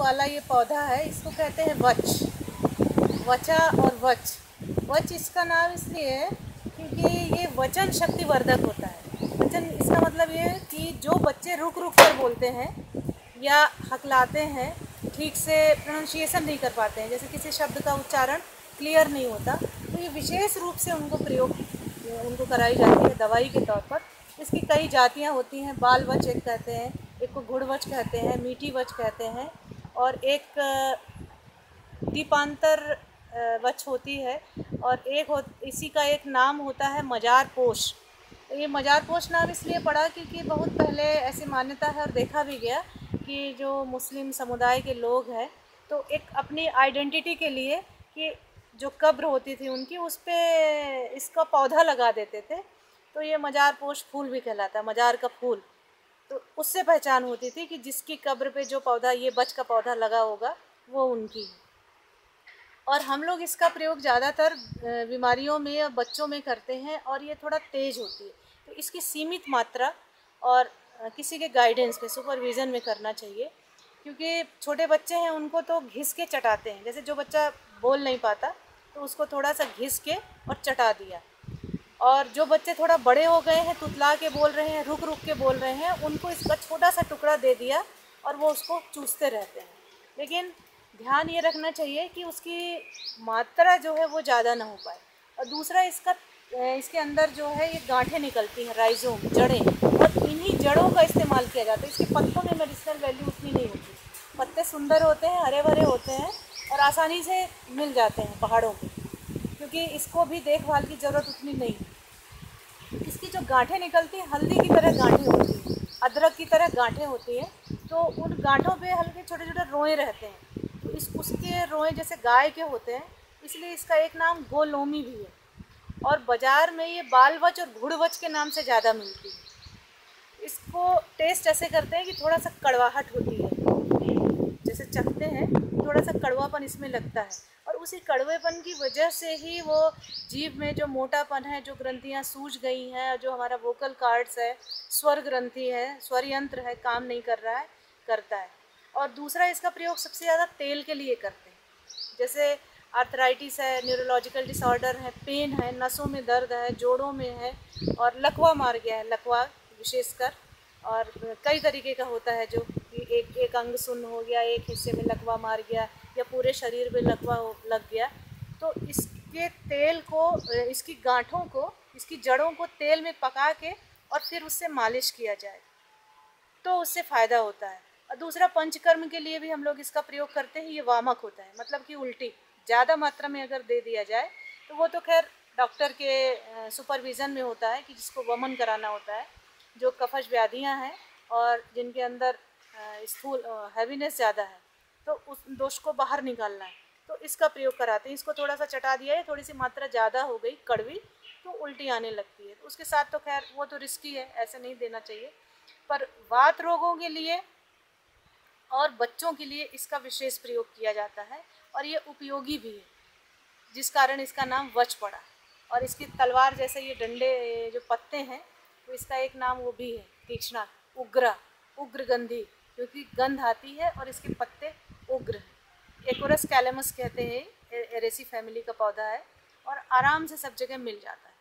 वाला ये पौधा है, इसको कहते हैं वच, वचा और वच। वच इसका नाम इसलिए है क्योंकि ये वचन शक्तिवर्धक होता है। वचन इसका मतलब ये है कि जो बच्चे रुक रुक कर बोलते हैं या हकलाते हैं, ठीक से प्रोनाउंसिएशन नहीं कर पाते हैं, जैसे किसी शब्द का उच्चारण क्लियर नहीं होता, तो ये विशेष रूप से उनको कराई जाती है दवाई के तौर पर। इसकी कई जातियाँ होती हैं। बाल वच एक कहते हैं, एक को गुड़ वच कहते हैं, मीठी वच कहते हैं, और एक दीपांतर वच होती है, और इसी का एक नाम होता है मजार पोश। तो ये मजार पोश नाम इसलिए पड़ा क्योंकि बहुत पहले ऐसी मान्यता है और देखा भी गया कि जो मुस्लिम समुदाय के लोग हैं तो एक अपनी आइडेंटिटी के लिए कि जो कब्र होती थी उनकी, उस पर इसका पौधा लगा देते थे। तो ये मजार पोश फूल भी कहलाता है, मजार का फूल। तो उससे पहचान होती थी कि जिसकी कब्र पे जो पौधा, ये बच का पौधा लगा होगा, वो उनकी है। और हम लोग इसका प्रयोग ज़्यादातर बीमारियों में या बच्चों में करते हैं, और ये थोड़ा तेज़ होती है, तो इसकी सीमित मात्रा और किसी के गाइडेंस में, सुपरविज़न में करना चाहिए। क्योंकि छोटे बच्चे हैं, उनको तो घिस के चटाते हैं। जैसे जो बच्चा बोल नहीं पाता तो उसको थोड़ा सा घिस के और चटा दिया, और जो बच्चे थोड़ा बड़े हो गए हैं, तुतला के बोल रहे हैं, रुक रुक के बोल रहे हैं, उनको इसका छोटा सा टुकड़ा दे दिया और वो उसको चूसते रहते हैं। लेकिन ध्यान ये रखना चाहिए कि उसकी मात्रा जो है वो ज़्यादा ना हो पाए। और दूसरा, इसके अंदर जो है ये गांठें निकलती हैं, राइजोम, जड़ें, और इन्हीं जड़ों का इस्तेमाल किया जाता है। इसके पत्तों में मेडिसिनल वैल्यू उतनी नहीं होती। पत्ते सुंदर होते हैं, हरे भरे होते हैं और आसानी से मिल जाते हैं पहाड़ों पे, क्योंकि इसको भी देखभाल की ज़रूरत उतनी नहीं है। इसकी जो गांठें निकलती हैं, हल्दी की तरह गांठें होती हैं, अदरक की तरह गांठें होती हैं। तो उन गांठों पे हल्के छोटे छोटे रोए रहते हैं, तो उसके रोए जैसे गाय के होते हैं, इसलिए इसका एक नाम गोलोमी भी है। और बाज़ार में ये बालवच और घुड़वच के नाम से ज़्यादा मिलती है। इसको टेस्ट ऐसे करते हैं कि थोड़ा सा कड़वाहट होती है, जैसे चखते हैं थोड़ा सा कड़वापन इसमें लगता है, और उसी कड़वेपन की वजह से ही वो जीभ में जो मोटापन है, जो ग्रंथियाँ सूज गई हैं, जो हमारा वोकल कार्ड्स है, स्वर ग्रंथि है, स्वर यंत्र है, काम नहीं कर रहा है, करता है। और दूसरा, इसका प्रयोग सबसे ज़्यादा तेल के लिए करते हैं। जैसे आर्थराइटिस है, न्यूरोलॉजिकल डिसऑर्डर है, पेन है, नसों में दर्द है, जोड़ों में है, और लकवा मार गया है, लकवा विशेषकर, और कई तरीके का होता है, जो एक अंग सुन्न हो गया, एक हिस्से में लकवा मार गया, या पूरे शरीर में लकवा लग गया। तो इसके तेल को, इसकी गांठों को, इसकी जड़ों को तेल में पका के और फिर उससे मालिश किया जाए तो उससे फ़ायदा होता है। और दूसरा, पंचकर्म के लिए भी हम लोग इसका प्रयोग करते हैं। ये वामक होता है, मतलब कि उल्टी ज़्यादा मात्रा में अगर दे दिया जाए तो वो तो खैर डॉक्टर के सुपरविज़न में होता है, कि जिसको वमन कराना होता है, जो कफज व्याधियाँ हैं और जिनके अंदर स्थूल हैवीनेस ज़्यादा है, तो उस दोष को बाहर निकालना है, तो इसका प्रयोग कराते हैं। इसको थोड़ा सा चटा दिया है, थोड़ी सी मात्रा ज़्यादा हो गई कड़वी, तो उल्टी आने लगती है। तो उसके साथ तो खैर वो तो रिस्की है, ऐसे नहीं देना चाहिए। पर वात रोगों के लिए और बच्चों के लिए इसका विशेष प्रयोग किया जाता है, और ये उपयोगी भी है, जिस कारण इसका नाम वच पड़ा। और इसकी तलवार जैसे ये डंडे, जो पत्ते हैं, तो इसका एक नाम वो भी है, तीक्ष्णा, उग्रगंधी, क्योंकि गंध आती है, और इसके पत्ते उग्र हैं। एकोरस कैलेमस कहते हैं, एरेसी फैमिली का पौधा है, और आराम से सब जगह मिल जाता है।